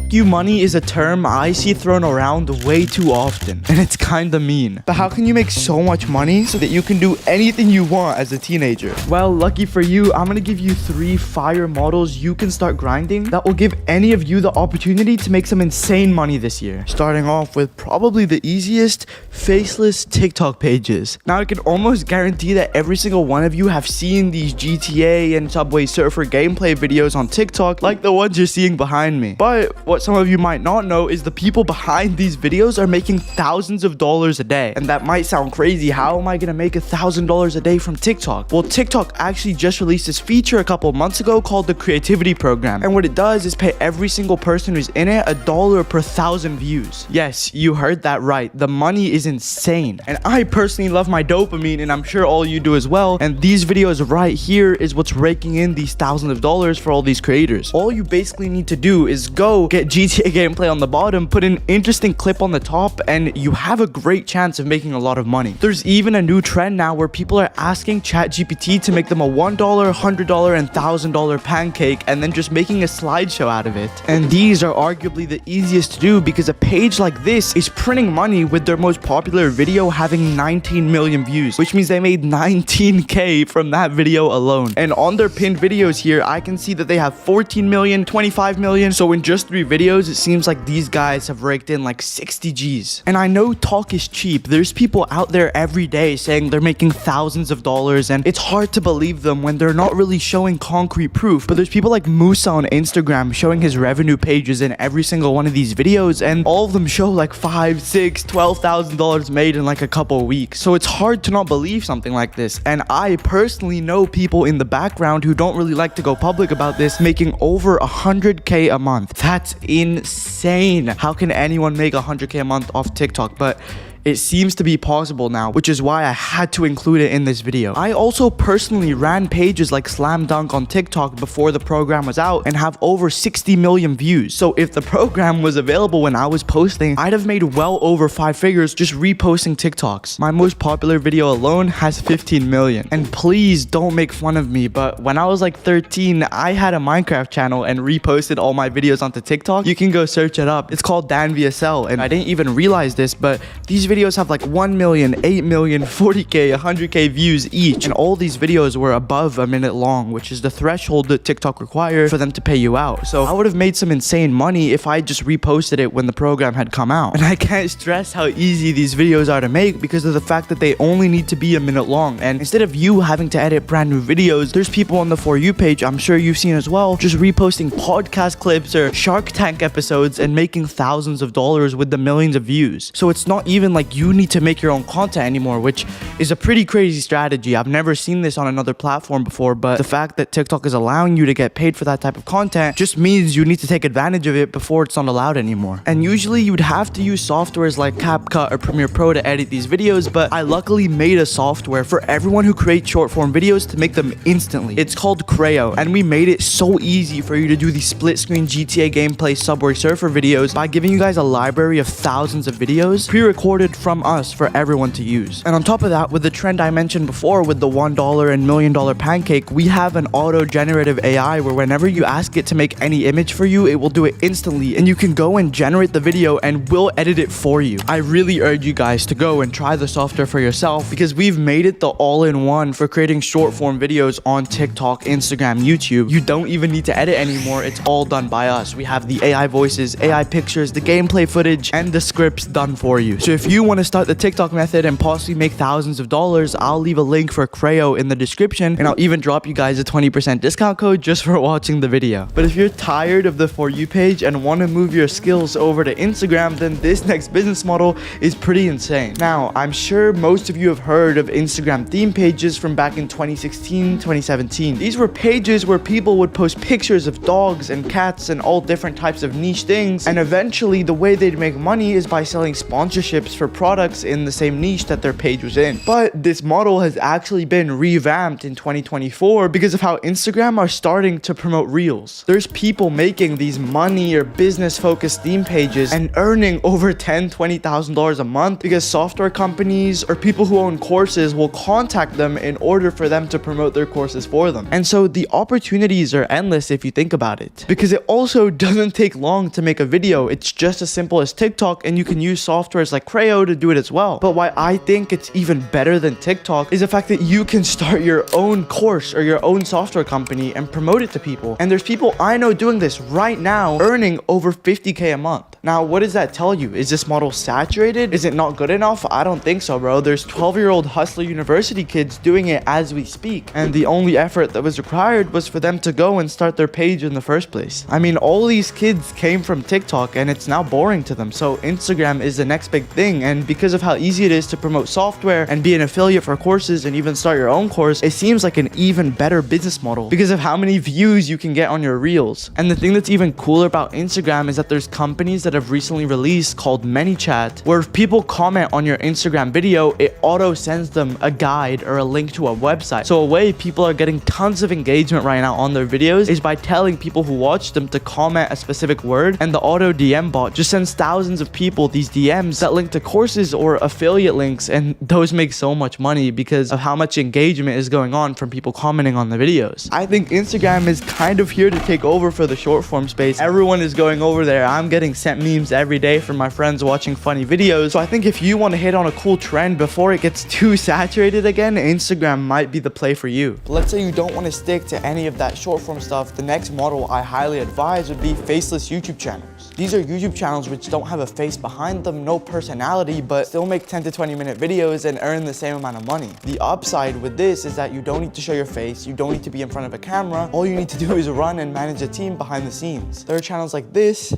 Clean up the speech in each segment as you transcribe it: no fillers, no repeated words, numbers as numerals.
Fuck you money is a term I see thrown around way too often, and it's kinda mean. But how can you make so much money so that you can do anything you want as a teenager? Well, lucky for you, I'm gonna give you 3 fire models you can start grinding that will give any of you the opportunity to make some insane money this year. Starting off with probably the easiest, faceless TikTok pages. Now I can almost guarantee that every single one of you have seen these GTA and Subway Surfer gameplay videos on TikTok like the ones you're seeing behind me. But what some of you might not know is the people behind these videos are making thousands of dollars a day. And that might sound crazy. How am I gonna make $1,000 a day from TikTok? Well, TikTok actually just released this feature a couple months ago called the Creativity Program. And what it does is pay every single person who's in it $1 per 1,000 views. Yes, you heard that right. The money is insane. And I personally love my dopamine, and I'm sure all you do as well. And these videos right here is what's raking in these thousands of dollars for all these creators. All you basically need to do is go get GTA gameplay on the bottom, put an interesting clip on the top, and you have a great chance of making a lot of money. There's even a new trend now where people are asking ChatGPT to make them a $1, $100, and $1,000 pancake, and then just making a slideshow out of it. And these are arguably the easiest to do because a page like this is printing money with their most popular video having 19 million views, which means they made 19K from that video alone. And on their pinned videos here, I can see that they have 14 million, 25 million. So in just 3 videos, it seems like these guys have raked in like 60 G's. And I know talk is cheap. There's people out there every day saying they're making thousands of dollars, and it's hard to believe them when they're not really showing concrete proof. But there's people like Musa on Instagram showing his revenue pages in every single one of these videos, and all of them show like $5,000, $6,000, $12,000 made in like a couple weeks. So it's hard to not believe something like this. And I personally know people in the background who don't really like to go public about this making over 100K a month. That's insane. How can anyone make 100K a month off TikTok? But it seems to be possible now, which is why I had to include it in this video. I also personally ran pages like Slam Dunk on TikTok before the program was out and have over 60 million views. So if the program was available when I was posting, I'd have made well over 5 figures just reposting TikToks. My most popular video alone has 15 million. And please don't make fun of me, but when I was like 13, I had a Minecraft channel and reposted all my videos onto TikTok. You can go search it up. It's called DanVSL, and I didn't even realize this, but these videos have like 1 million, 8 million, 40K, 100K views each. And all these videos were above a minute long, which is the threshold that TikTok requires for them to pay you out. So I would have made some insane money if I just reposted it when the program had come out. And I can't stress how easy these videos are to make because of the fact that they only need to be a minute long. And instead of you having to edit brand new videos, there's people on the For You page, I'm sure you've seen as well, just reposting podcast clips or Shark Tank episodes and making thousands of dollars with the millions of views. So it's not even like you need to make your own content anymore, which is a pretty crazy strategy. I've never seen this on another platform before, but the fact that TikTok is allowing you to get paid for that type of content just means you need to take advantage of it before it's not allowed anymore. And usually you'd have to use softwares like CapCut or Premiere Pro to edit these videos, but I luckily made a software for everyone who creates short form videos to make them instantly. It's called Creo, and we made it so easy for you to do these split screen GTA gameplay Subway Surfer videos by giving you guys a library of thousands of videos pre-recorded from us for everyone to use. And on top of that, with the trend I mentioned before with the $1 and $1 million pancake, we have an auto-generative AI where whenever you ask it to make any image for you, it will do it instantly, and you can go and generate the video and we'll edit it for you. I really urge you guys to go and try the software for yourself because we've made it the all-in-one for creating short form videos on TikTok, Instagram, YouTube. You don't even need to edit anymore. It's all done by us. We have the AI voices, AI pictures, the gameplay footage, and the scripts done for you. So if you want to start the TikTok method and possibly make thousands of dollars, I'll leave a link for Creo in the description, and I'll even drop you guys a 20% discount code just for watching the video. But if you're tired of the For You page and want to move your skills over to Instagram, then this next business model is pretty insane. Now, I'm sure most of you have heard of Instagram theme pages from back in 2016, 2017. These were pages where people would post pictures of dogs and cats and all different types of niche things, and eventually the way they'd make money is by selling sponsorships for products in the same niche that their page was in. But this model has actually been revamped in 2024 because of how Instagram are starting to promote Reels. There's people making these money or business focused theme pages and earning over $10,000, $20,000 a month because software companies or people who own courses will contact them in order for them to promote their courses for them. And so the opportunities are endless if you think about it, because it also doesn't take long to make a video. It's just as simple as TikTok, and you can use softwares like Creo to do it as well. But why I think it's even better than TikTok is the fact that you can start your own course or your own software company and promote it to people. And there's people I know doing this right now earning over $50K a month. Now, what does that tell you? Is this model saturated? Is it not good enough? I don't think so, bro. There's 12-year-old Hustler University kids doing it as we speak. And the only effort that was required was for them to go and start their page in the first place. I mean, all these kids came from TikTok and it's now boring to them. So Instagram is the next big thing. And because of how easy it is to promote software and be an affiliate for courses and even start your own course, it seems like an even better business model because of how many views you can get on your Reels. And the thing that's even cooler about Instagram is that there's companies that have recently released called ManyChat, where if people comment on your Instagram video, it auto sends them a guide or a link to a website. So a way people are getting tons of engagement right now on their videos is by telling people who watch them to comment a specific word, and the auto DM bot just sends thousands of people these DMs that link to courses or affiliate links, and those make so much money because of how much engagement is going on from people commenting on the videos. I think Instagram is kind of here to take over for the short form space. Everyone is going over there. I'm getting sent memes every day from my friends watching funny videos. So I think if you want to hit on a cool trend before it gets too saturated again, Instagram might be the play for you. But let's say you don't want to stick to any of that short form stuff. The next model I highly advise would be faceless YouTube channels. These are YouTube channels which don't have a face behind them, no personality, but still make 10 to 20 minute videos and earn the same amount of money. The upside with this is that you don't need to show your face, you don't need to be in front of a camera. All you need to do is run and manage a team behind the scenes. There are channels like this,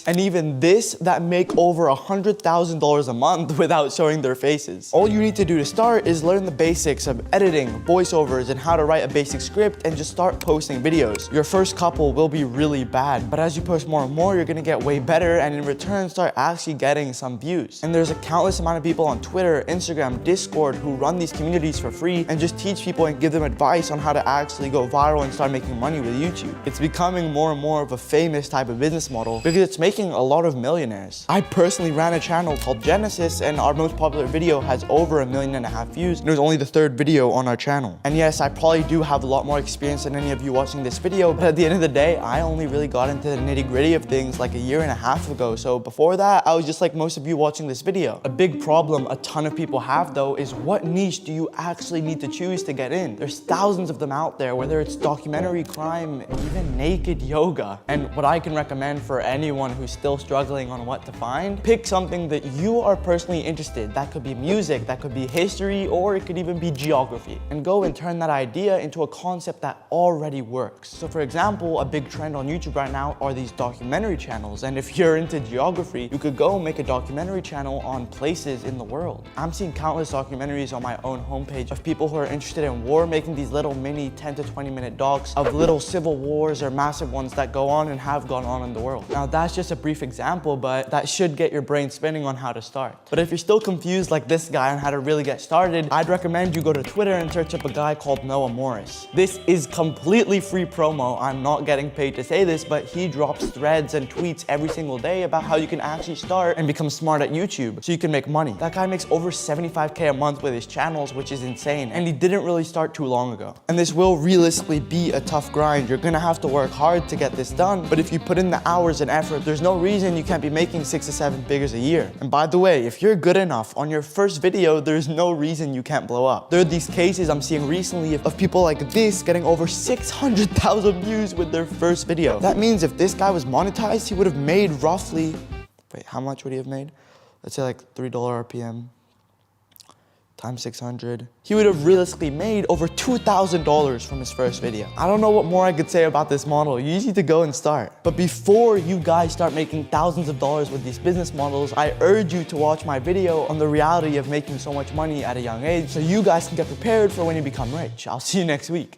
and even this that make over $100,000 a month without showing their faces. All you need to do to start is learn the basics of editing, voiceovers, and how to write a basic script, and just start posting videos. Your first couple will be really bad, but as you post more and more, you're gonna get way better, and in return start actually getting some views. And there's a countless amount of people on Twitter, Instagram, Discord who run these communities for free and just teach people and give them advice on how to actually go viral and start making money with YouTube. It's becoming more and more of a famous type of business model because it's making a lot of millionaires. I personally ran a channel called Genesis, and our most popular video has over 1.5 million views, and it was only the 3rd video on our channel. And yes, I probably do have a lot more experience than any of you watching this video, but at the end of the day, I only really got into the nitty-gritty of things like 1.5 years ago. So before that, I was just like most of you watching this video. A big problem a ton of people have though is what niche do you actually need to choose to get in? There's thousands of them out there, whether it's documentary, crime, even naked yoga. And what I can recommend for anyone who's still struggling on what to find, pick something that you are personally interested. That could be music, that could be history, or it could even be geography. And go and turn that idea into a concept that already works. So for example, a big trend on YouTube right now are these documentary channels. And if you're into geography, you could go make a documentary channel on places in the world. I'm seeing countless documentaries on my own homepage of people who are interested in war, making these little mini 10 to 20 minute docs of little civil wars or massive ones that go on and have gone on in the world. Now that's just a brief example, but that should get your brain spinning on how to start. But if you're still confused like this guy on how to really get started, I'd recommend you go to Twitter and search up a guy called Noah Morris. This is completely free promo. I'm not getting paid to say this, but he drops threads and tweets every single day about how you can actually start and become smart at YouTube so you can make money. That guy makes over 75K a month with his channels, which is insane. And he didn't really start too long ago. And this will realistically be a tough grind. You're gonna have to work hard to get this done, but if you put in the hours and effort, there's no reason you can't be making 6 to 7 figures a year. And by the way, if you're good enough on your first video, there's no reason you can't blow up. There are these cases I'm seeing recently of people like this getting over 600,000 views with their first video. That means if this guy was monetized, he would have made roughly, wait, how much would he have made? Let's say like $3 RPM times 600. He would have realistically made over $2,000 from his first video. I don't know what more I could say about this model. You just need to go and start. But before you guys start making thousands of dollars with these business models, I urge you to watch my video on the reality of making so much money at a young age so you guys can get prepared for when you become rich. I'll see you next week.